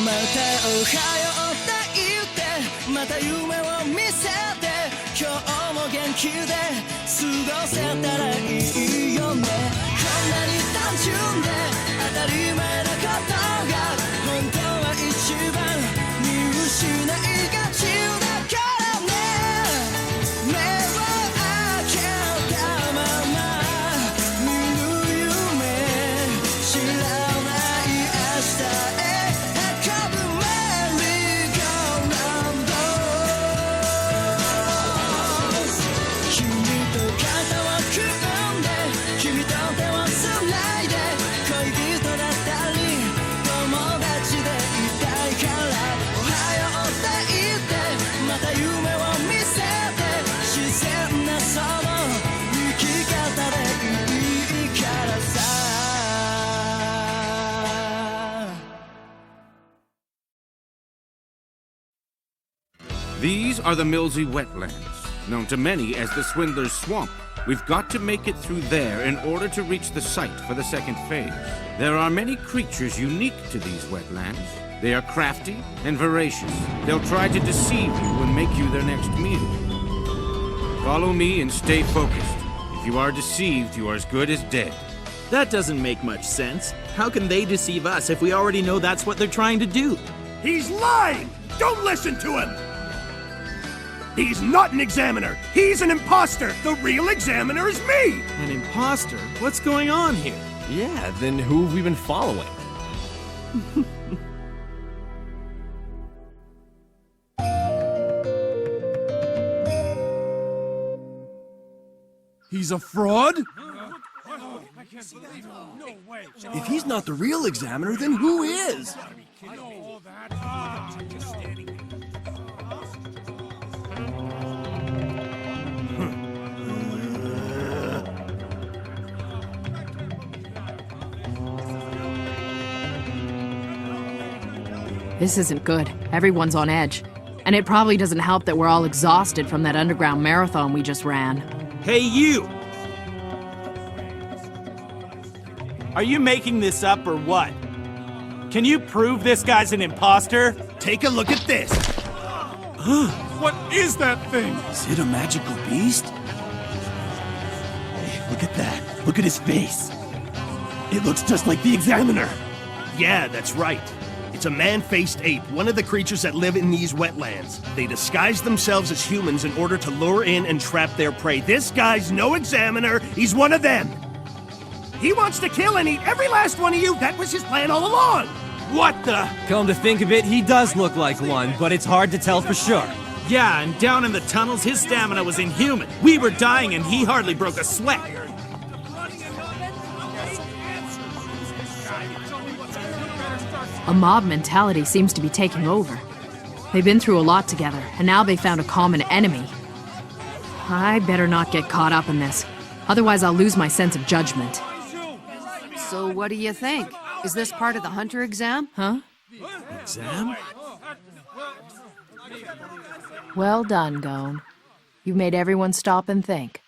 またおはようって言ってまた夢を見せて今日も元気で過ごせたらいいよねこんなに単純で当たり前なことが本当は一番見失いがちだからね目を開けたまま見る夢知らない明日へ運ぶメリーゴーランド君と肩を組んで君と手をつないで恋人だったり友達でいたいからおはようって言ってまた夢を見せて自然なその生き方でいいからさThese are the Millsy wetlands, known to many as the Swindler's Swamp. We've got to make it through there in order to reach the site for the second phase. There are many creatures unique to these wetlands. They are crafty and voracious. They'll try to deceive you and make you their next meal. Follow me and stay focused. If you are deceived, you are as good as dead. That doesn't make much sense. How can they deceive us if we already know that's what they're trying to do? He's lying! Don't listen to him! He's not an examiner! He's an imposter! The real examiner is me! An imposter? What's going on here? Yeah, then who have we been following? He's a fraud? If he's not the real examiner, then who is? This isn't good. Everyone's on edge. And it probably doesn't help that we're all exhausted from that underground marathon we just ran. Hey, you! Are you making this up or what? Can you prove this guy's an imposter? Take a look at this! What is that thing? Is it a magical beast? Hey, look at that. Look at his face. It looks just like the examiner. Yeah, that's right. It's a man-faced ape, one of the creatures that live in these wetlands. They disguise themselves as humans in order to lure in and trap their prey. This guy's no examiner, he's one of them. He wants to kill and eat every last one of you. That was his plan all along. What the? Come to think of it, he does look like one, but it's hard to tell for sure. Yeah, and down in the tunnels, his stamina was inhuman. We were dying and he hardly broke a sweat. A mob mentality seems to be taking over. They've been through a lot together, and now they found a common enemy. I better not get caught up in this. Otherwise, I'll lose my sense of judgment. So what do you think? Is this part of the Hunter exam? Huh? Exam? Well done, Gone. You've made everyone stop and think.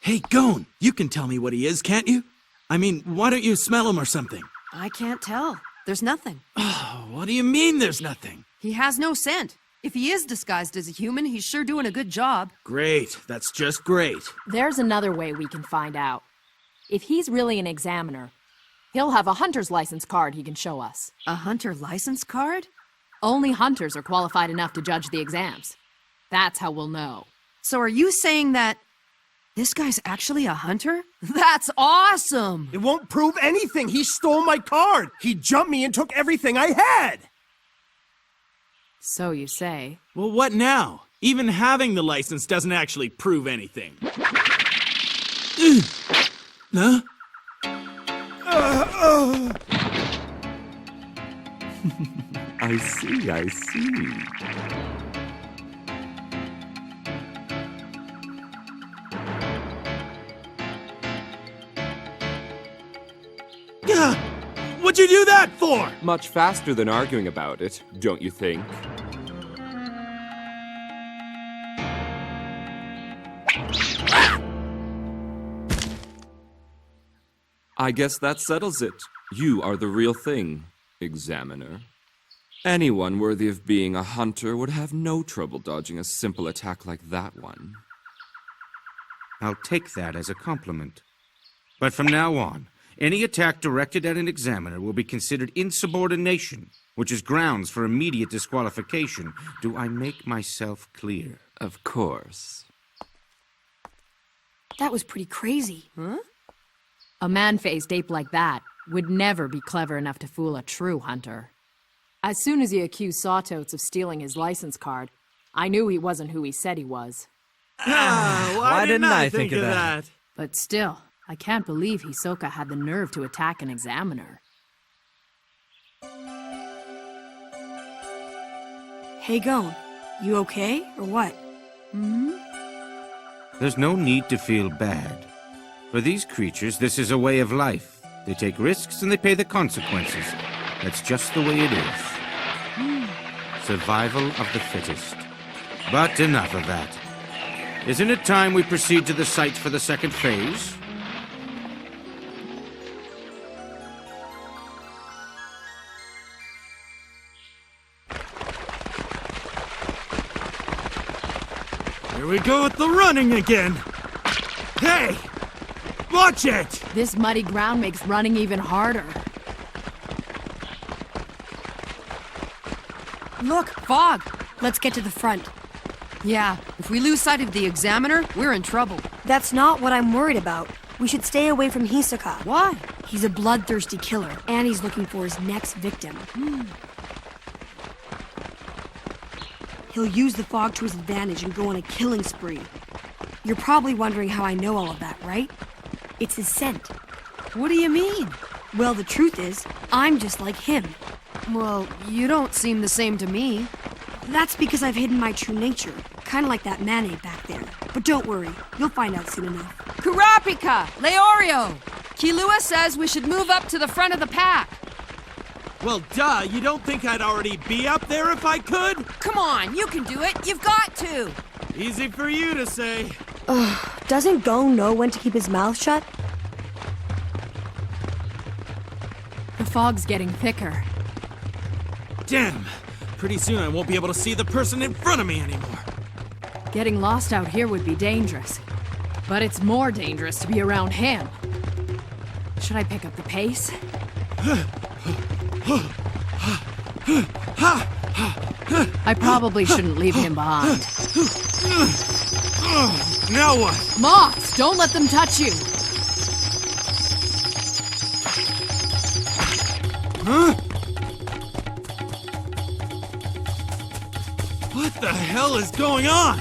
Hey, Gone, you can tell me what he is, can't you? I mean, why don't you smell him or something? I can't tell. There's nothing. Oh, what do you mean there's nothing? He has no scent. If he is disguised as a human, he's sure doing a good job. Great, that's just great. There's another way we can find out. If he's really an examiner, he'll have a hunter's license card he can show us. A hunter license card? Only hunters are qualified enough to judge the exams. That's how we'll know. So are you saying that this guy's actually a hunter? That's awesome! It won't prove anything. He stole my card. He jumped me and took everything I had. So you say. Well, what now? Even having the license doesn't actually prove anything. Huh? I see. Yeah! What'd you do that for? Much faster than arguing about it, don't you think? I guess that settles it. You are the real thing. Examiner. Anyone worthy of being a hunter would have no trouble dodging a simple attack like that one. I'll take that as a compliment. But from now on, any attack directed at an examiner will be considered insubordination, which is grounds for immediate disqualification. Do I make myself clear? Of course. That was pretty crazy. Huh? A man-faced ape like that would never be clever enough to fool a true hunter. As soon as he accused Sawtotes of stealing his license card, I knew he wasn't who he said he was. Why didn't I think of that? But still, I can't believe Hisoka had the nerve to attack an examiner. Hey, Gon, you okay, or what? There's no need to feel bad. For these creatures, this is a way of life. They take risks and they pay the consequences. That's just the way it is. Survival of the fittest. But enough of that. Isn't it time we proceed to the site for the second phase? Here we go with the running again. Hey! Watch it! This muddy ground makes running even harder. Look, fog! Let's get to the front. Yeah, if we lose sight of the examiner, we're in trouble. That's not what I'm worried about. We should stay away from Hisoka. Why? He's a bloodthirsty killer, and he's looking for his next victim. He'll use the fog to his advantage and go on a killing spree. You're probably wondering how I know all of that, right? It's his scent. What do you mean? Well, the truth is, I'm just like him. Well, you don't seem the same to me. That's because I've hidden my true nature, kind of like that man-ape back there. But don't worry, you'll find out soon enough. Kurapika! Leorio! Killua says we should move up to the front of the pack. Well, duh, you don't think I'd already be up there if I could? Come on, you can do it. You've got to. Easy for you to say. Doesn't Gon know when to keep his mouth shut? The fog's getting thicker. Damn! Pretty soon I won't be able to see the person in front of me anymore. Getting lost out here would be dangerous. But it's more dangerous to be around him. Should I pick up the pace? I probably shouldn't leave him behind. Now what? Moths! Don't let them touch you! Huh? What the hell is going on?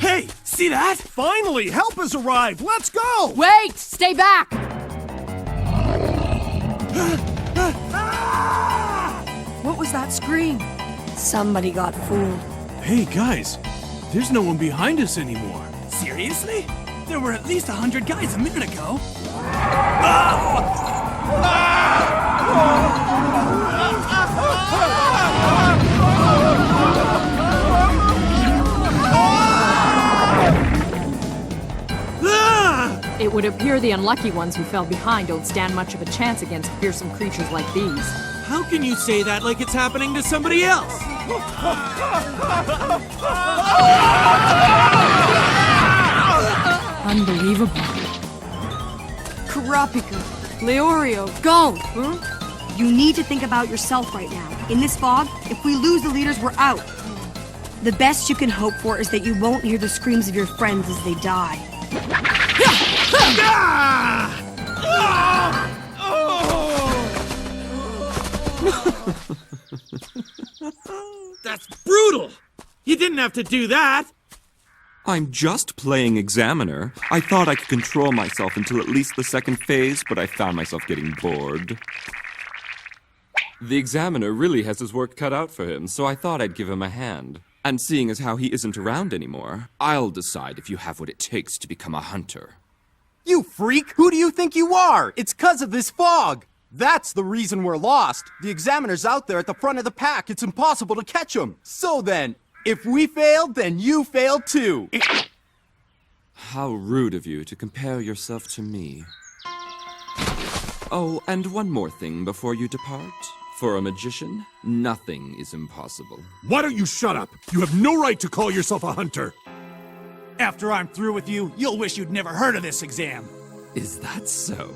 Hey, see that? Finally, help has arrived. Let's go! Wait! Stay back! What was that scream? Somebody got fooled. Hey, guys, there's no one behind us anymore. Seriously? There were at least 100 guys a minute ago. It would appear the unlucky ones who fell behind don't stand much of a chance against fearsome creatures like these. How can you say that like it's happening to somebody else? Unbelievable. Kurapika, Leorio, Gon! You need to think about yourself right now. In this fog, if we lose the leaders, we're out. The best you can hope for is that you won't hear the screams of your friends as they die. That's brutal! You didn't have to do that! I'm just playing examiner. I thought I could control myself until at least the second phase, but I found myself getting bored. The examiner really has his work cut out for him, so I thought I'd give him a hand. And seeing as how he isn't around anymore, I'll decide if you have what it takes to become a hunter. You freak! Who do you think you are? It's 'cause of this fog! That's the reason we're lost. The examiner's out there at the front of the pack. It's impossible to catch him. So then, if we failed, then you failed too. How rude of you to compare yourself to me. Oh, and one more thing before you depart. For a magician, nothing is impossible. Why don't you shut up? You have no right to call yourself a hunter. After I'm through with you, you'll wish you'd never heard of this exam. Is that so?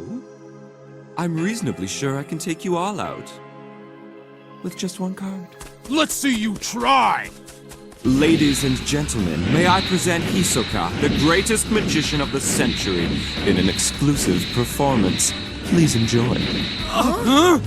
I'm reasonably sure I can take you all out. With just one card. Let's see you try! Ladies and gentlemen, may I present Hisoka, the greatest magician of the century, in an exclusive performance. Please enjoy. Huh?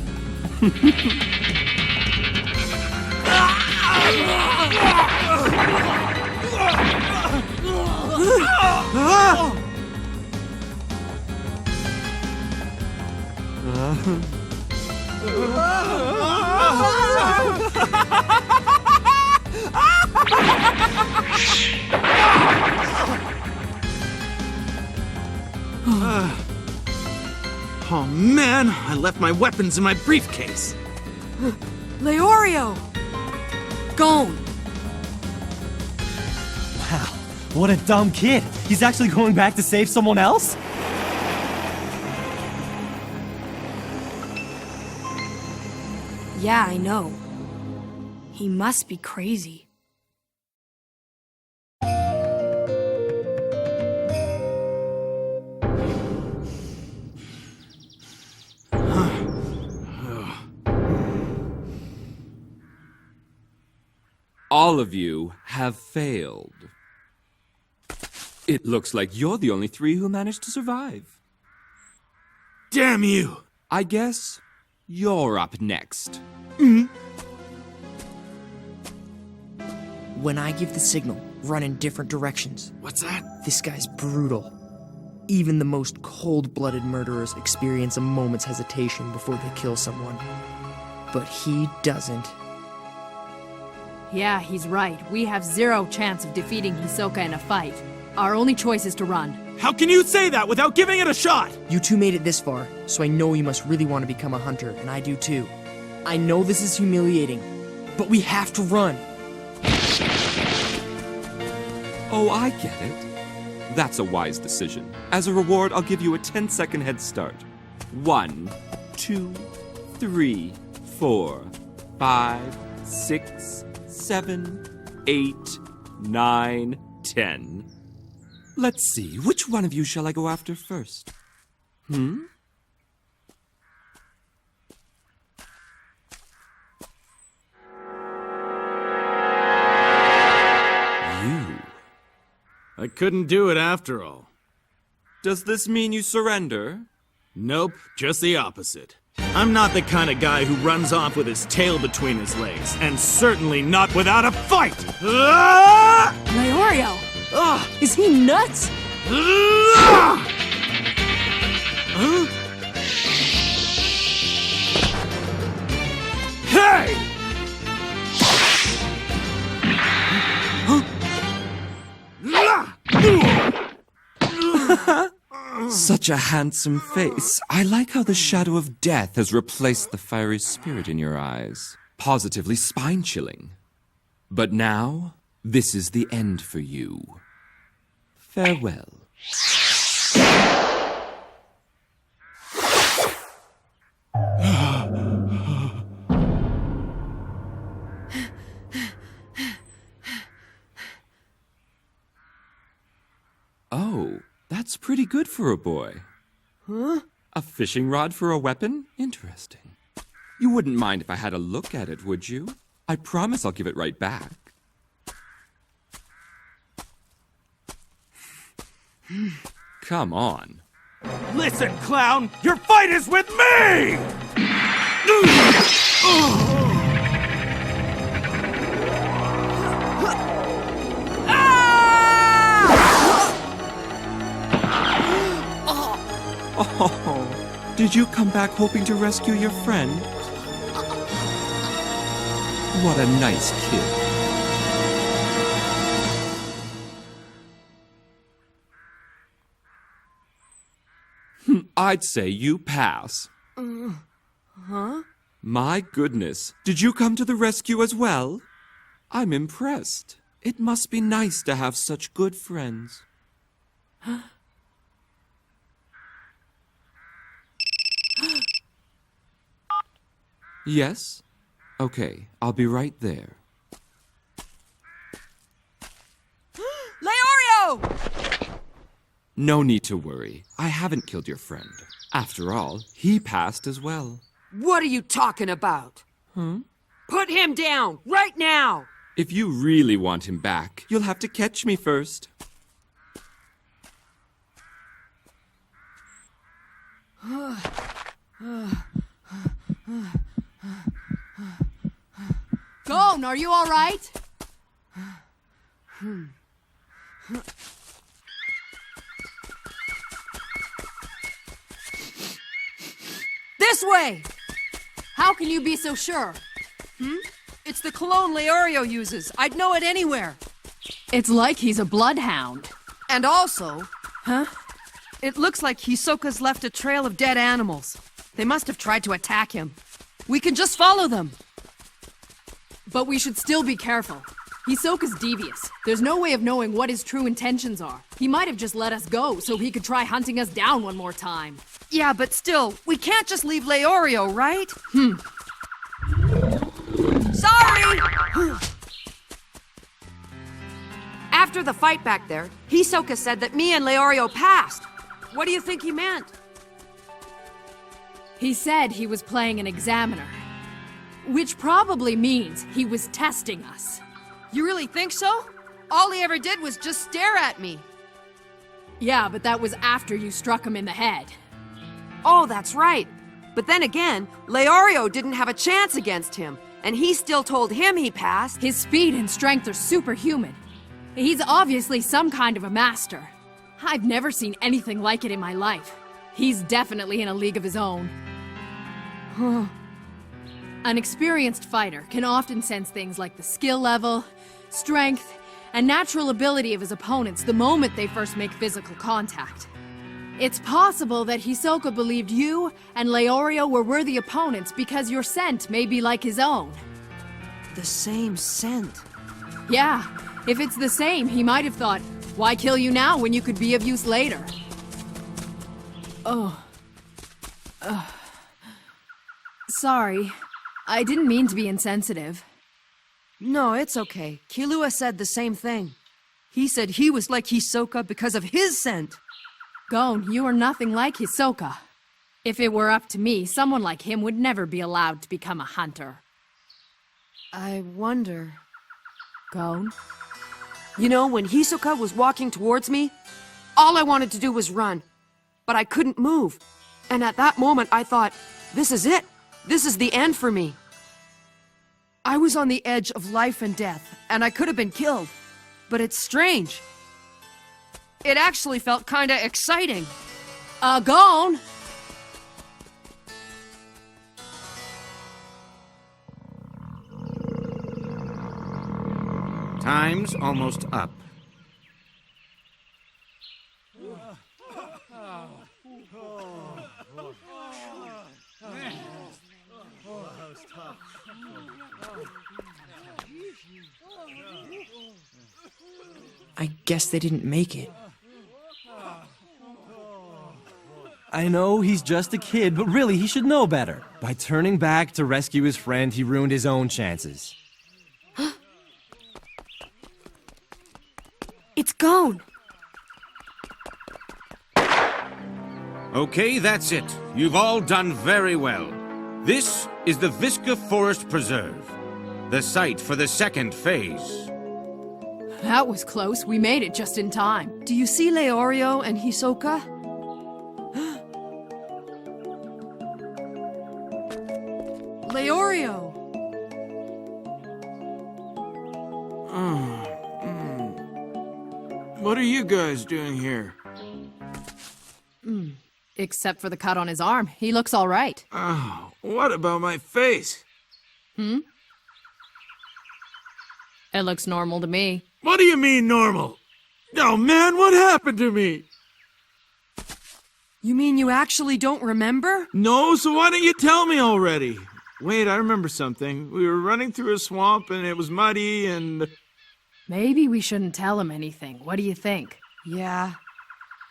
Oh man, I left my weapons in my briefcase. Leorio! Gone! Wow, what a dumb kid. He's actually going back to save someone else? Yeah, I know. He must be crazy. All of you have failed. It looks like you're the only three who managed to survive. Damn you! I guess you're up next. When I give the signal, run in different directions. What's that? This guy's brutal. Even the most cold-blooded murderers experience a moment's hesitation before they kill someone. But he doesn't. Yeah, he's right. We have zero chance of defeating Hisoka in a fight. Our only choice is to run. How can you say that without giving it a shot? You two made it this far, so I know you must really want to become a hunter, and I do too. I know this is humiliating, but we have to run. Oh, I get it. That's a wise decision. As a reward, I'll give you a 10-second head start. 1, 2, 3, 4, 5, 6, 7, 8, 9, 10. Let's see, which one of you shall I go after first? You. I couldn't do it after all. Does this mean you surrender? Nope, just the opposite. I'm not the kind of guy who runs off with his tail between his legs, and certainly not without a fight! Leorio! Is he nuts? Hey! Such a handsome face. I like how the shadow of death has replaced the fiery spirit in your eyes. Positively spine-chilling. But now, this is the end for you. Farewell. Oh, that's pretty good for a boy. Huh? A fishing rod for a weapon? Interesting. You wouldn't mind if I had a look at it, would you? I promise I'll give it right back. Come on. Listen, clown! Your fight is with me! Oh, did you come back hoping to rescue your friend? What a nice kid. I'd say you pass. Huh? My goodness, did you come to the rescue as well? I'm impressed. It must be nice to have such good friends. Yes? Okay, I'll be right there. Leorio! No need to worry. I haven't killed your friend. After all, he passed as well. What are you talking about? Put him down, right now! If you really want him back, you'll have to catch me first. Gon, are you all right? This way! How can you be so sure? It's the cologne Leorio uses. I'd know it anywhere. It's like he's a bloodhound. And also, it looks like Hisoka's left a trail of dead animals. They must have tried to attack him. We can just follow them. But we should still be careful. Hisoka's devious. There's no way of knowing what his true intentions are. He might have just let us go so he could try hunting us down one more time. Yeah, but still, we can't just leave Leorio, right? Sorry! After the fight back there, Hisoka said that me and Leorio passed. What do you think he meant? He said he was playing an examiner. Which probably means he was testing us. You really think so? All he ever did was just stare at me. Yeah, but that was after you struck him in the head. Oh, that's right. But then again, Leorio didn't have a chance against him, and he still told him he passed. His speed and strength are superhuman. He's obviously some kind of a master. I've never seen anything like it in my life. He's definitely in a league of his own. An experienced fighter can often sense things like the skill level, strength, and natural ability of his opponents the moment they first make physical contact. It's possible that Hisoka believed you and Leorio were worthy opponents because your scent may be like his own. The same scent. Yeah, if it's the same, he might have thought, why kill you now when you could be of use later? Sorry. I didn't mean to be insensitive. No, it's okay. Killua said the same thing. He said he was like Hisoka because of his scent. Gon, you are nothing like Hisoka. If it were up to me, someone like him would never be allowed to become a hunter. I wonder... Gon? You know, when Hisoka was walking towards me, all I wanted to do was run. But I couldn't move. And at that moment, I thought, this is it. This is the end for me. I was on the edge of life and death, and I could have been killed. But it's strange. It actually felt kinda exciting. Gon! Time's almost up. I guess they didn't make it. I know he's just a kid, but really he should know better. By turning back to rescue his friend, he ruined his own chances. It's Gon! Okay, that's it. You've all done very well. This is the Visca Forest Preserve, the site for the second phase. That was close. We made it just in time. Do you see Leorio and Hisoka? Leorio! What are you guys doing here? Except for the cut on his arm. He looks all right. Oh, what about my face? It looks normal to me. What do you mean normal? Oh man, what happened to me? You mean you actually don't remember? No, so why don't you tell me already? Wait, I remember something. We were running through a swamp and it was muddy and... Maybe we shouldn't tell him anything. What do you think? Yeah.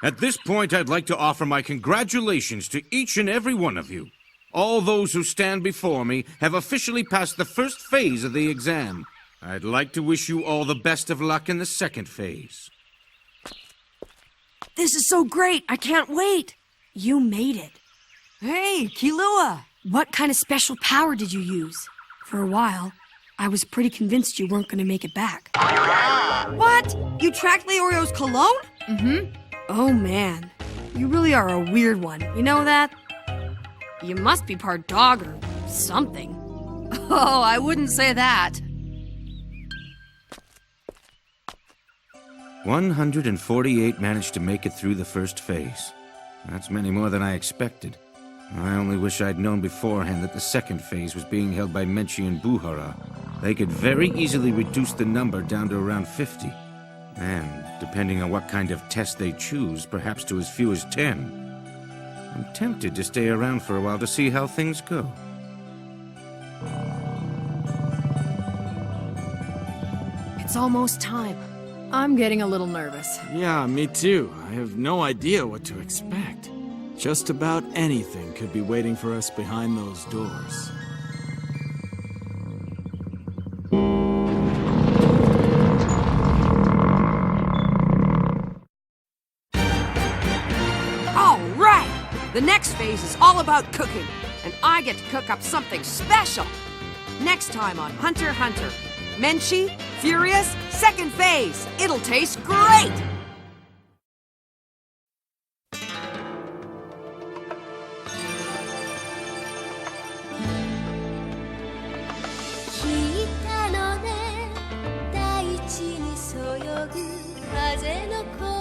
At this point, I'd like to offer my congratulations to each and every one of you. All those who stand before me have officially passed the first phase of the exam. I'd like to wish you all the best of luck in the second phase. This is so great! I can't wait! You made it. Hey, Kilua! What kind of special power did you use? For a while, I was pretty convinced you weren't gonna make it back. What? You tracked Leorio's cologne? Mm-hmm. Oh man, you really are a weird one. You know that? You must be part dog or something. Oh, I wouldn't say that. 148 managed to make it through the first phase. That's many more than I expected. I only wish I'd known beforehand that the second phase was being held by Menchi and Buhara. They could very easily reduce the number down to around 50. And, depending on what kind of test they choose, perhaps to as few as 10. I'm tempted to stay around for a while to see how things go. It's almost time. I'm getting a little nervous. Yeah, me too. I have no idea what to expect. Just about anything could be waiting for us behind those doors. All right! The next phase is all about cooking, and I get to cook up something special. Next time on Hunter x Hunter. Menchi, Furious, second phase. It'll taste great!「大地にそよぐ風の声」